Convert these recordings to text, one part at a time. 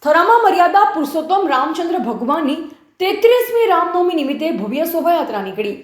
થરામાં મર્યાદા પુરુષોત્તમ રામચંદ્ર ભગવાનની 33મી રામનવમી નિમિત્તે ભવ્ય શોભાયાત્રા નીકળી।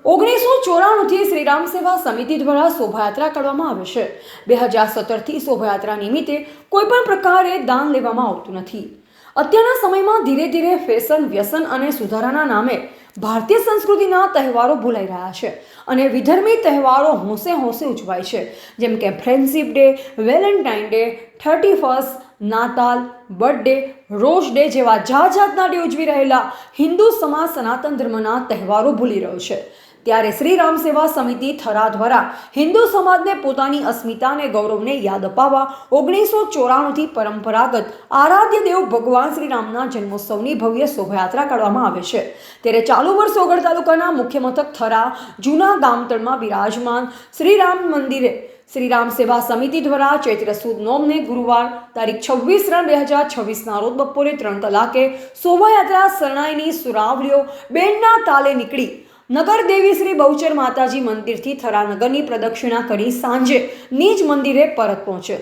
1994થી શ્રી રામ સેવા સમિતિ દ્વારા શોભાયાત્રા કરવામાં આવે છે। 2017થી શોભાયાત્રા નિમિત્તે કોઈપણ પ્રકારે દાન લેવામાં આવતું નથી। અત્યારના સમયમાં ધીરે ધીરે ફેશન, વ્યસન અને સુધારાના નામે ભારતીય સંસ્કૃતિના તહેવારો ભૂલાઈ રહ્યા છે અને વિધર્મી તહેવારો હોંશે હોંશે ઉજવાય છે, જેમ કે friendship day, Valentine day, 31st, નાતાલ, બર્થડે, રોઝ ડે જેવા જાતના ડે ઉજવી રહેલા હિન્દુ સમાજ સનાતન ધર્મના તહેવારો ભૂલી રહ્યો છે। ત્યારે શ્રી રામ સેવા સમિતિ થરા દ્વારા હિન્દુ સમાજને પોતાની અસ્મિતા અને ગૌરવને યાદ અપાવવા 1994થી પરંપરાગત આરાધ્ય દેવ ભગવાન શ્રી રામના જન્મોત્સવની ભવ્ય શોભાયાત્રા કાઢવામાં આવે છે। ત્યારે ચાલુ વર્ષે ઓગળ તાલુકાના મુખ્ય મથક થરા જૂના ગામતળમાં બિરાજમાન શ્રી રામ મંદિરે શ્રી રામ સેવા સમિતિ દ્વારા ચૈત્ર સુદ નોમને ગુરુવાર તારીખ 26/3/2026ના રોજ બપોરે 3 કલાકે શોભાયાત્રા શરણાઈની સુરાવલીઓ બેન્ડના તાલે નીકળી નગર દેવી શ્રી બહુચર માતાજી મંદિરથી થરા નગરની પ્રદક્ષિણા કરી સાંજે નિજ મંદિરે પરત પહોંચે।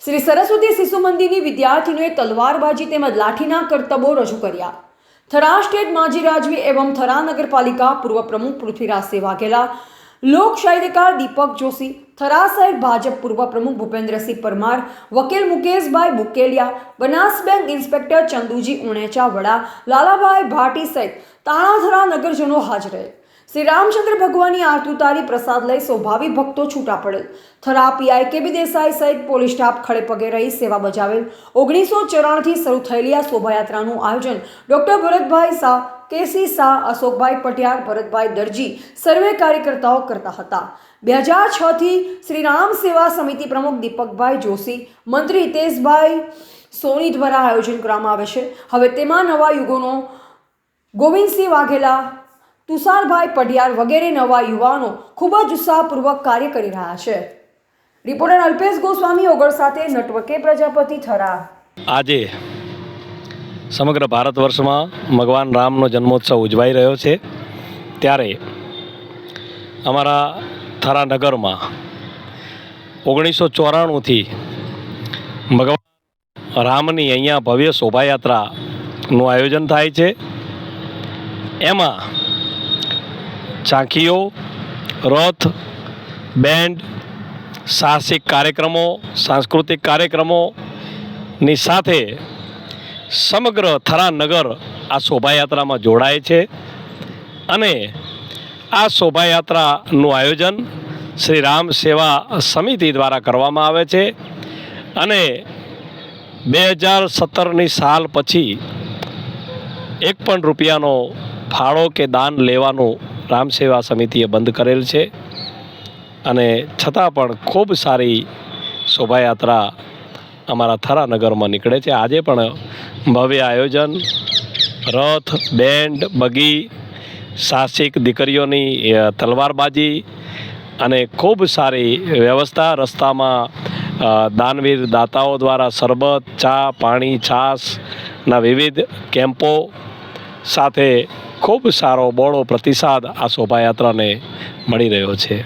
શ્રી સરસ્વતી શિશુ મંદિરની વિદ્યાર્થીનીઓએ તલવારબાજી તેમજ લાઠીના કરતબો રજૂ કર્યા। થરા સ્ટેટ માજી રાજવી એવં થરા નગરપાલિકા પૂર્વ પ્રમુખ પૃથ્વીરાજસિંહ વાઘેલા, લોક સાહિત્યકાર દીપક જોશી, થરા શહેર ભાજપ પૂર્વ પ્રમુખ ભૂપેન્દ્રસિંહ પરમાર, વકીલ મુકેશભાઈ બુકેલિયા, બનાસ બેંક ઇન્સ્પેક્ટર ચંદુજી ઉણેચા વડા, લાલાભાઈ ભાટી સહિત તાણાથરા નગરજનો હાજર રહે। શ્રી રામચંદ્ર ભગવાનની આરતી ઉતારી પ્રસાદ લઈ સ્વભાવી ભક્તો છૂટા પડેલ। થરા પીઆઈ કેબી દેસાઈ સહિત પોલીસ સ્ટાફ ખડે પગે રહી સેવા બજાવેલ। 1994થી શરૂ થયેલી આ શોભાયાત્રાનું આયોજન ડોક્ટર ભરતભાઈ શાહ, કેસી શાહ, અશોકભાઈ પટિયાર, ભરતભાઈ દરજી સર્વે કાર્યકર્તાઓ કરતા હતા। 2006થી શ્રી રામ સેવા સમિતિ પ્રમુખ દીપકભાઈ જોશી, મંત્રી હિતેશભાઈ સોની દ્વારા આયોજન કરવામાં આવે છે। હવે તેમાં નવા યુગોનો ગોવિંદસિંહ વાઘેલા, તુષારભાઈ પટિયાર વગેરે નવા યુવાનો ખૂબ જ ઉત્સાહપૂર્વક કાર્ય કરી રહ્યા છે। રિપોર્ટર અલ્પેશ ગોસ્વામી ઓગળ સાથે નટવકે પ્રજાપતિ, થરા। આજે સમગ્ર ભારત વર્ષમાં ભગવાન રામનો જન્મોત્સવ ઉજવાઈ રહ્યો છે, ત્યારે અમારા થરા નગરમાં 1994થી ભગવાન રામની અહીંયા ભવ્ય શોભાયાત્રાનું આયોજન થાય છે। એમાં ઝાંખીઓ, રથ, બેન્ડ, સાહસિક કાર્યક્રમો, સાંસ્કૃતિક કાર્યક્રમોની સાથે સમગ્ર થરા નગર આ શોભાયાત્રામાં જોડાય છે અને આ શોભાયાત્રાનું આયોજન શ્રી રામ સેવા સમિતિ દ્વારા કરવામાં આવે છે અને 2017ની સાલ પછી એક પણ રૂપિયાનો ફાળો કે દાન લેવાનું રામ સેવા સમિતિએ બંધ કરેલ છે અને છતાં પણ ખૂબ સારી શોભાયાત્રા અમારા થરા નગરમાં નીકળે છે। આજે પણ ભવ્ય આયોજન, રથ, બેન્ડ, બગી, સાહસિક દીકરીઓની તલવારબાજી અને ખૂબ સારી વ્યવસ્થા। રસ્તામાં દાનવીર દાતાઓ દ્વારા શરબત, ચા, પાણી, છાશના વિવિધ કેમ્પો સાથે ખૂબ સારો બહોળો પ્રતિસાદ આ શોભાયાત્રાને મળી રહ્યો છે।